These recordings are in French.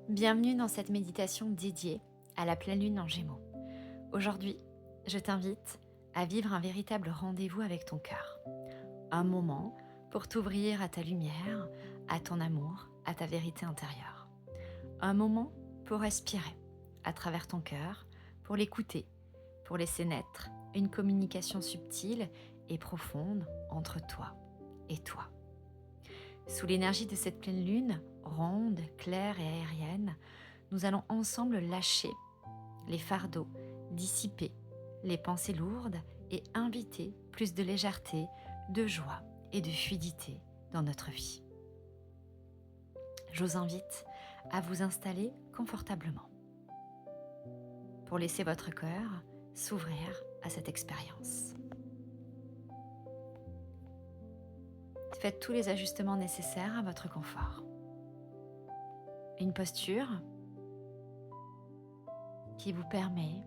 Bienvenue dans cette méditation dédiée à la pleine lune en Gémeaux. Aujourd'hui, je t'invite à vivre un véritable rendez-vous avec ton cœur. Un moment pour t'ouvrir à ta lumière, à ton amour, à ta vérité intérieure. Un moment pour respirer à travers ton cœur, pour l'écouter, pour laisser naître une communication subtile et profonde entre toi et toi. Sous l'énergie de cette pleine lune, ronde, claire et aérienne, nous allons ensemble lâcher les fardeaux, dissiper les pensées lourdes et inviter plus de légèreté, de joie et de fluidité dans notre vie. Je vous invite à vous installer confortablement pour laisser votre cœur s'ouvrir à cette expérience. Faites tous les ajustements nécessaires à votre confort. Une posture qui vous permet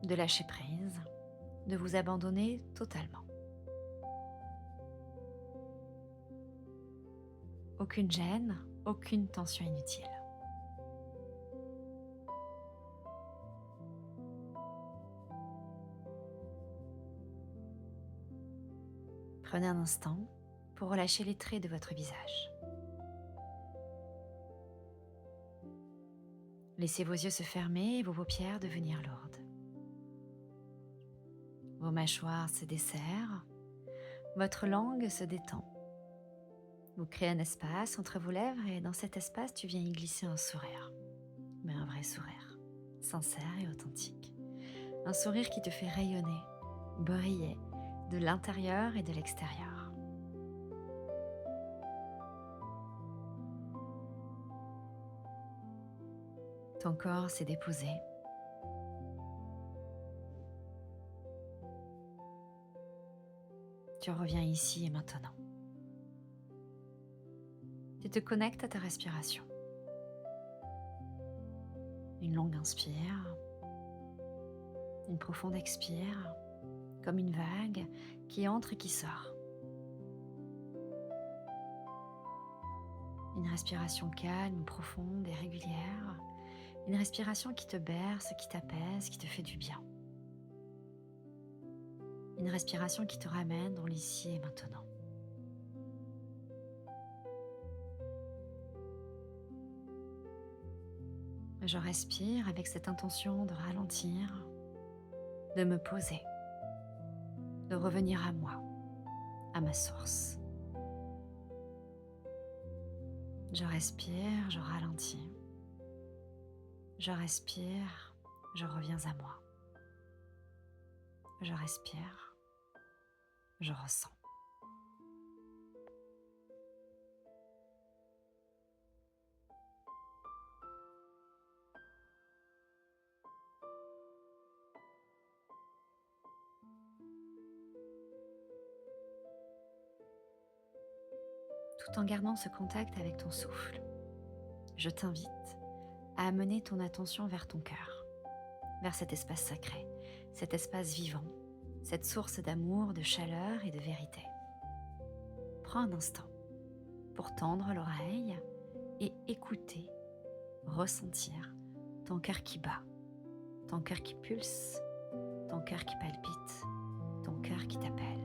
de lâcher prise, de vous abandonner totalement. Aucune gêne, aucune tension inutile. Prenez un instant pour relâcher les traits de votre visage. Laissez vos yeux se fermer et vos paupières devenir lourdes. Vos mâchoires se desserrent, votre langue se détend. Vous créez un espace entre vos lèvres et dans cet espace, tu viens y glisser un sourire. Mais un vrai sourire, sincère et authentique. Un sourire qui te fait rayonner, briller de l'intérieur et de l'extérieur. Ton corps s'est déposé. Tu reviens ici et maintenant. Tu te connectes à ta respiration. Une longue inspire, une profonde expire, comme une vague qui entre et qui sort. Une respiration calme, profonde et régulière. Une respiration qui te berce, qui t'apaise, qui te fait du bien. Une respiration qui te ramène dans l'ici et maintenant. Je respire avec cette intention de ralentir, de me poser, de revenir à moi, à ma source. Je respire, je ralentis. Je respire, je reviens à moi. Je respire, je ressens. Tout en gardant ce contact avec ton souffle, je t'invite à amener ton attention vers ton cœur, vers cet espace sacré, cet espace vivant, cette source d'amour, de chaleur et de vérité. Prends un instant pour tendre l'oreille et écouter, ressentir ton cœur qui bat, ton cœur qui pulse, ton cœur qui palpite, ton cœur qui t'appelle.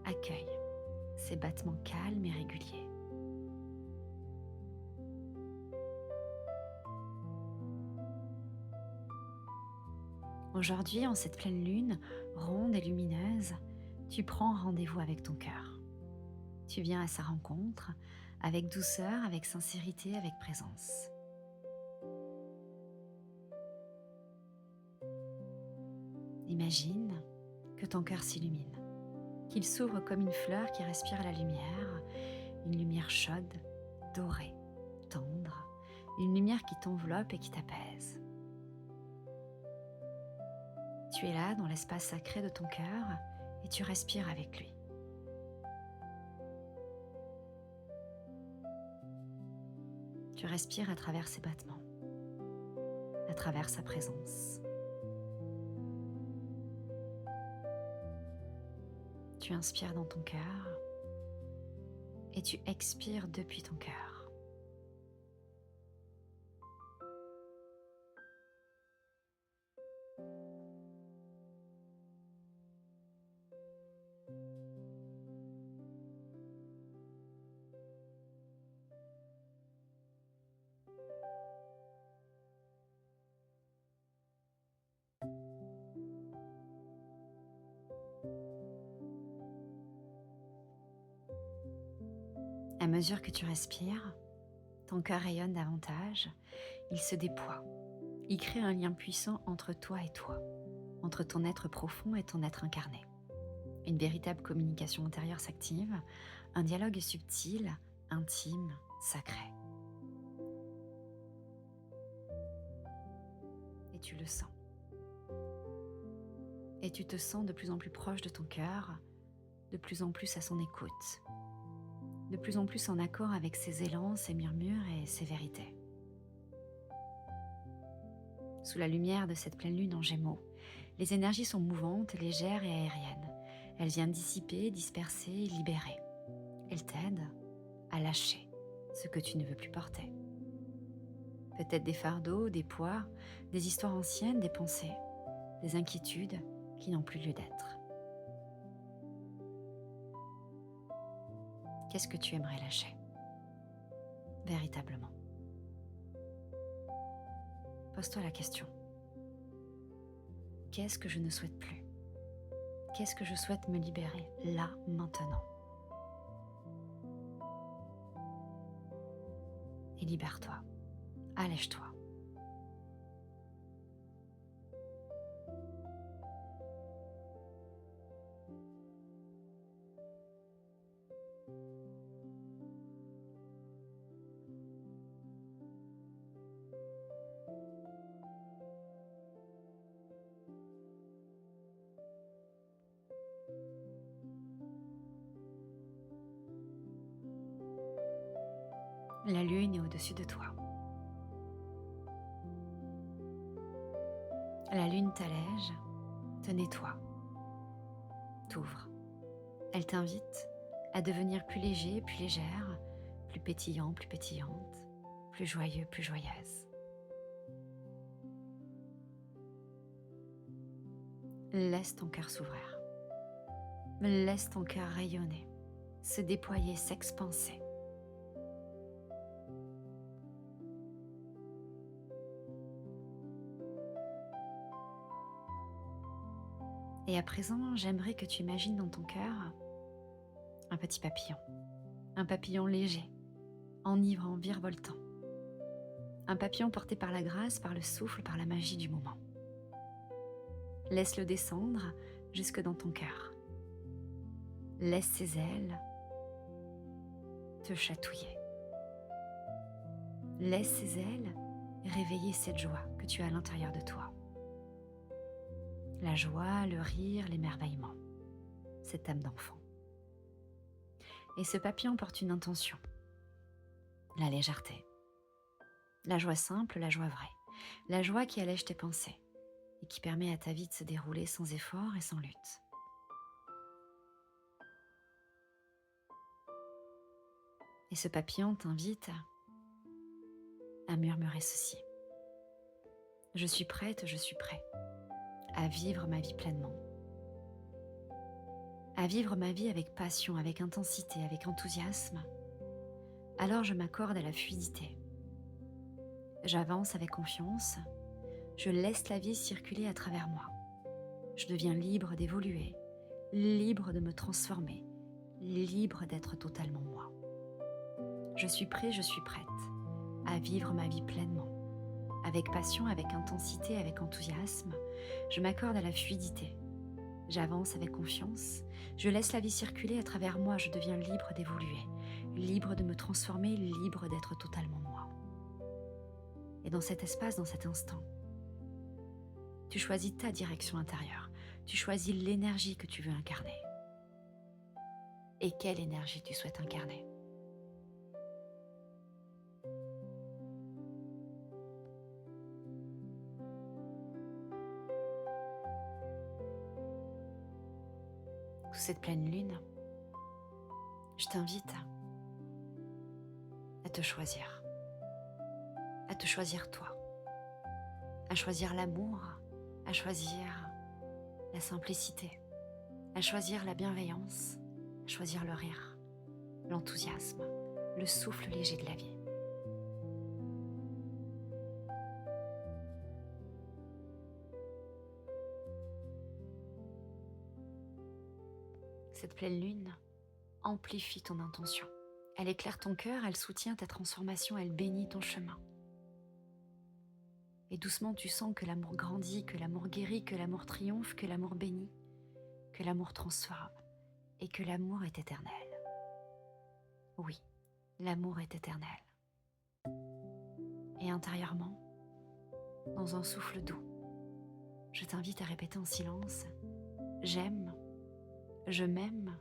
Accueille ces battements calmes et réguliers. Aujourd'hui, en cette pleine lune, ronde et lumineuse, tu prends rendez-vous avec ton cœur. Tu viens à sa rencontre avec douceur, avec sincérité, avec présence. Imagine que ton cœur s'illumine, qu'il s'ouvre comme une fleur qui respire la lumière, une lumière chaude, dorée, tendre, une lumière qui t'enveloppe et qui t'apaise. Tu es là dans l'espace sacré de ton cœur et tu respires avec lui. Tu respires à travers ses battements, à travers sa présence. Tu inspires dans ton cœur et tu expires depuis ton cœur. À mesure que tu respires, ton cœur rayonne davantage, il se déploie. Il crée un lien puissant entre toi et toi, entre ton être profond et ton être incarné. Une véritable communication intérieure s'active, un dialogue subtil, intime, sacré. Et tu le sens. Et tu te sens de plus en plus proche de ton cœur, de plus en plus à son écoute, de plus en plus en accord avec ses élans, ses murmures et ses vérités. Sous la lumière de cette pleine lune en Gémeaux, les énergies sont mouvantes, légères et aériennes. Elles viennent dissiper, disperser, libérer. Elles t'aident à lâcher ce que tu ne veux plus porter. Peut-être des fardeaux, des poids, des histoires anciennes, des pensées, des inquiétudes qui n'ont plus lieu d'être. Qu'est-ce que tu aimerais lâcher, véritablement? Pose-toi la question. Qu'est-ce que je ne souhaite plus? Qu'est-ce que je souhaite me libérer, là, maintenant? Et libère-toi, allège-toi. La lune est au-dessus de toi. La lune t'allège, te nettoie, t'ouvre. Elle t'invite à devenir plus léger, plus légère, plus pétillant, plus pétillante, plus joyeux, plus joyeuse. Laisse ton cœur s'ouvrir. Laisse ton cœur rayonner, se déployer, s'expanser. Et à présent, j'aimerais que tu imagines dans ton cœur un petit papillon. Un papillon léger, enivrant, virevoltant. Un papillon porté par la grâce, par le souffle, par la magie du moment. Laisse-le descendre jusque dans ton cœur. Laisse ses ailes te chatouiller. Laisse ses ailes réveiller cette joie que tu as à l'intérieur de toi. La joie, le rire, l'émerveillement. Cette âme d'enfant. Et ce papillon porte une intention. La légèreté. La joie simple, la joie vraie. La joie qui allège tes pensées et qui permet à ta vie de se dérouler sans effort et sans lutte. Et ce papillon t'invite à murmurer ceci. Je suis prête, je suis prêt à vivre ma vie pleinement. À vivre ma vie avec passion, avec intensité, avec enthousiasme. Alors je m'accorde à la fluidité. J'avance avec confiance. Je laisse la vie circuler à travers moi. Je deviens libre d'évoluer, libre de me transformer, libre d'être totalement moi. Je suis prêt, je suis prête à vivre ma vie pleinement. Avec passion, avec intensité, avec enthousiasme, je m'accorde à la fluidité. J'avance avec confiance, je laisse la vie circuler à travers moi, je deviens libre d'évoluer, libre de me transformer, libre d'être totalement moi. Et dans cet espace, dans cet instant, tu choisis ta direction intérieure, tu choisis l'énergie que tu veux incarner. Et quelle énergie tu souhaites incarner? Sous cette pleine lune, je t'invite à te choisir toi, à choisir l'amour, à choisir la simplicité, à choisir la bienveillance, à choisir le rire, l'enthousiasme, le souffle léger de la vie. Cette pleine lune amplifie ton intention. Elle éclaire ton cœur, elle soutient ta transformation, elle bénit ton chemin. Et doucement, tu sens que l'amour grandit, que l'amour guérit, que l'amour triomphe, que l'amour bénit, que l'amour transforme et que l'amour est éternel. Oui, l'amour est éternel. Et intérieurement, dans un souffle doux, je t'invite à répéter en silence: j'aime, je m'aime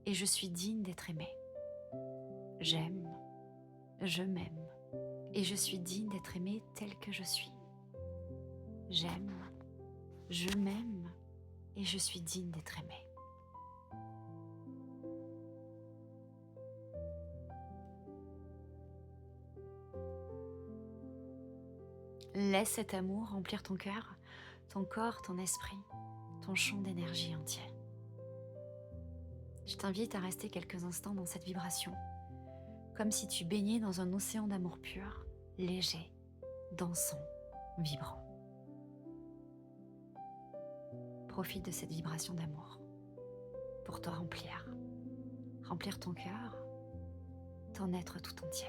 et je suis digne d'être aimée. J'aime, je m'aime et je suis digne d'être aimée telle que je suis. J'aime, je m'aime et je suis digne d'être aimée. Laisse cet amour remplir ton cœur, ton corps, ton esprit, ton champ d'énergie entier. Je t'invite à rester quelques instants dans cette vibration, comme si tu baignais dans un océan d'amour pur, léger, dansant, vibrant. Profite de cette vibration d'amour pour te remplir ton cœur, ton être tout entier.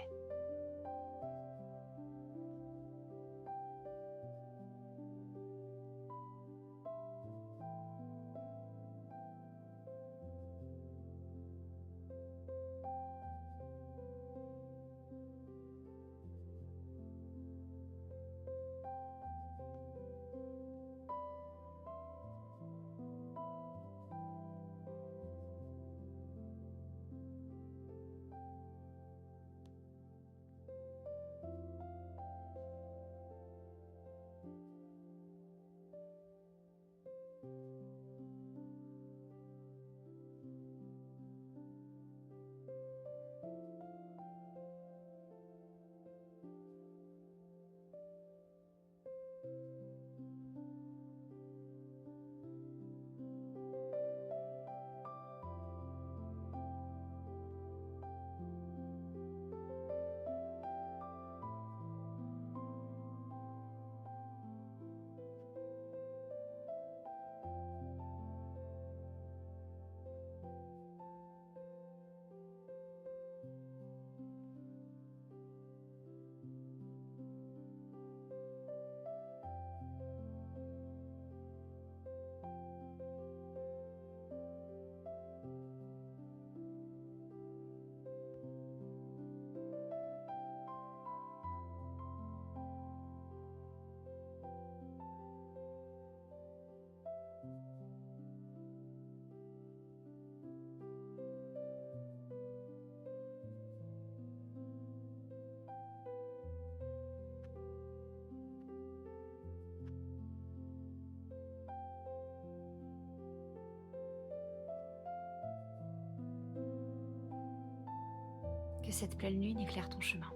Que cette pleine lune éclaire ton chemin,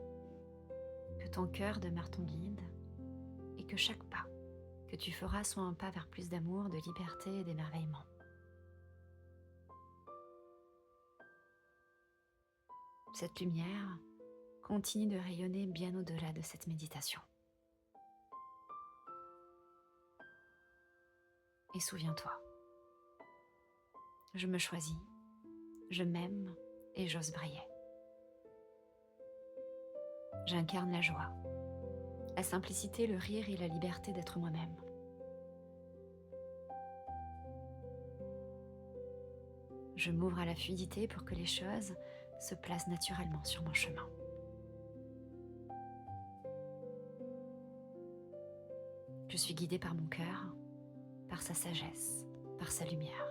que ton cœur demeure ton guide et que chaque pas que tu feras soit un pas vers plus d'amour, de liberté et d'émerveillement. Cette lumière continue de rayonner bien au-delà de cette méditation. Et souviens-toi, je me choisis, je m'aime et j'ose briller. J'incarne la joie, la simplicité, le rire et la liberté d'être moi-même. Je m'ouvre à la fluidité pour que les choses se placent naturellement sur mon chemin. Je suis guidée par mon cœur, par sa sagesse, par sa lumière.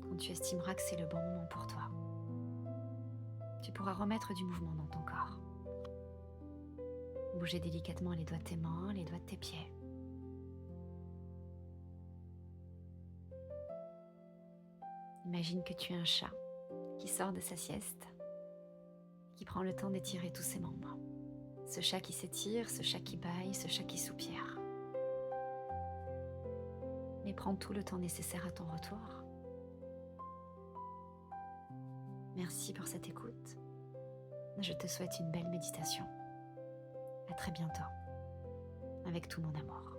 Quand tu estimeras que c'est le bon moment pour toi, tu pourras remettre du mouvement dans ton corps. Bouger délicatement les doigts de tes mains, les doigts de tes pieds. Imagine que tu es un chat qui sort de sa sieste, qui prend le temps d'étirer tous ses membres. Ce chat qui s'étire, ce chat qui bâille, ce chat qui soupire. Mais prends tout le temps nécessaire à ton retour. Merci pour cette écoute. Je te souhaite une belle méditation. À très très bientôt, avec tout mon amour.